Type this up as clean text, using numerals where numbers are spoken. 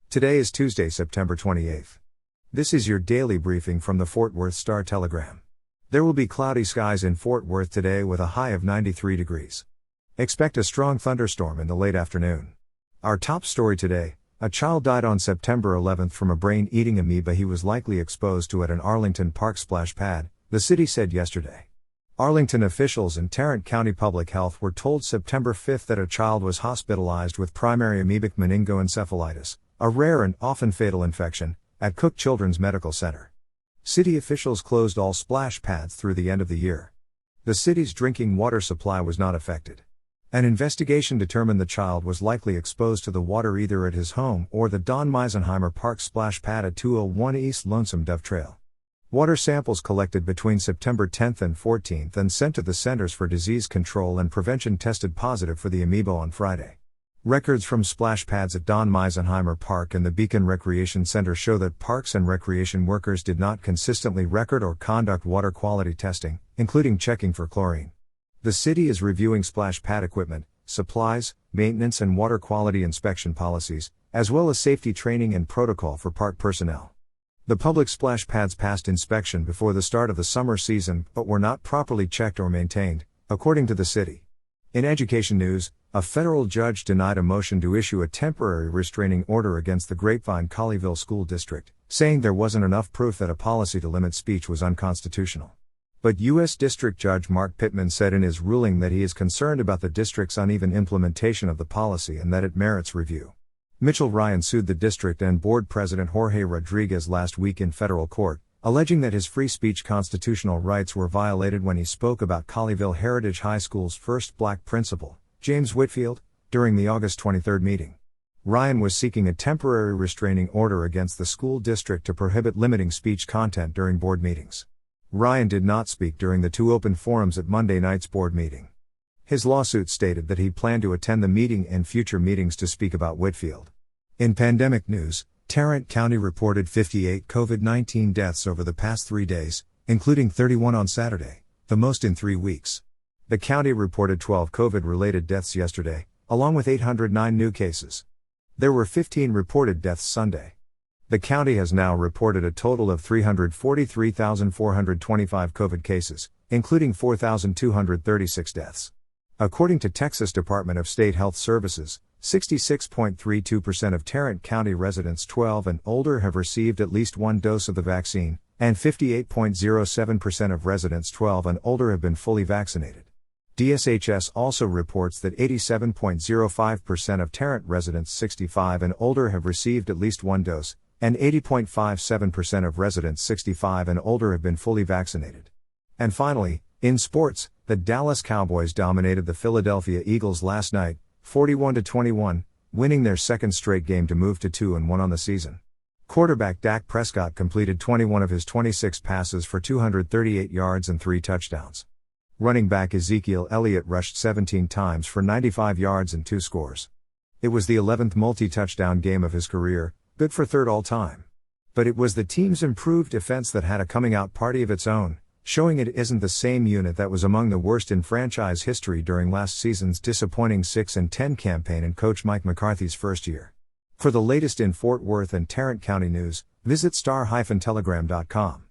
Today is Tuesday, September 28th. This is your daily briefing from the Fort Worth Star-Telegram. There will be cloudy skies in Fort Worth today with a high of 93 degrees. Expect a strong thunderstorm in the late afternoon. Our top story today: a child died on September 11th from a brain-eating amoeba he was likely exposed to at an Arlington Park splash pad, the city said yesterday. Arlington officials and Tarrant County Public Health were told September 5th that a child was hospitalized with primary amoebic meningoencephalitis, a rare and often fatal infection, at Cook Children's Medical Center. City officials closed all splash pads through the end of the year. The city's drinking water supply was not affected. An investigation determined the child was likely exposed to the water either at his home or the Don Meisenheimer Park splash pad at 201 East Lonesome Dove Trail. Water samples collected between September 10th and 14th and sent to the Centers for Disease Control and Prevention tested positive for the amoeba on Friday. Records from splash pads at Don Meisenheimer Park and the Beacon Recreation Center show that parks and recreation workers did not consistently record or conduct water quality testing, including checking for chlorine. The city is reviewing splash pad equipment, supplies, maintenance and water quality inspection policies, as well as safety training and protocol for park personnel. The public splash pads passed inspection before the start of the summer season but were not properly checked or maintained, according to the city. In education news, a federal judge denied a motion to issue a temporary restraining order against the Grapevine Colleyville School District, saying there wasn't enough proof that a policy to limit speech was unconstitutional. But U.S. District Judge Mark Pittman said in his ruling that he is concerned about the district's uneven implementation of the policy and that it merits review. Mitchell Ryan sued the district and board president Jorge Rodriguez last week in federal court, alleging that his free speech constitutional rights were violated when he spoke about Colleyville Heritage High School's first black principal, James Whitfield, during the August 23 meeting. Ryan was seeking a temporary restraining order against the school district to prohibit limiting speech content during board meetings. Ryan did not speak during the two open forums at Monday night's board meeting. His lawsuit stated that he planned to attend the meeting and future meetings to speak about Whitfield. In pandemic news, Tarrant County reported 58 COVID-19 deaths over the past 3 days, including 31 on Saturday, the most in 3 weeks. The county reported 12 COVID-related deaths yesterday, along with 809 new cases. There were 15 reported deaths Sunday. The county has now reported a total of 343,425 COVID cases, including 4,236 deaths. According to Texas Department of State Health Services, 66.32% of Tarrant County residents 12 and older have received at least one dose of the vaccine, and 58.07% of residents 12 and older have been fully vaccinated. DSHS also reports that 87.05% of Tarrant residents 65 and older have received at least one dose, and 80.57% of residents 65 and older have been fully vaccinated. And finally, in sports, the Dallas Cowboys dominated the Philadelphia Eagles last night, 41-21, winning their second straight game to move to 2-1 on the season. Quarterback Dak Prescott completed 21 of his 26 passes for 238 yards and 3 touchdowns. Running back Ezekiel Elliott rushed 17 times for 95 yards and 2 scores. It was the 11th multi-touchdown game of his career, good for third all-time. But it was the team's improved defense that had a coming-out party of its own, showing it isn't the same unit that was among the worst in franchise history during last season's disappointing 6-10 campaign in Coach Mike McCarthy's first year. For the latest in Fort Worth and Tarrant County news, visit star-telegram.com.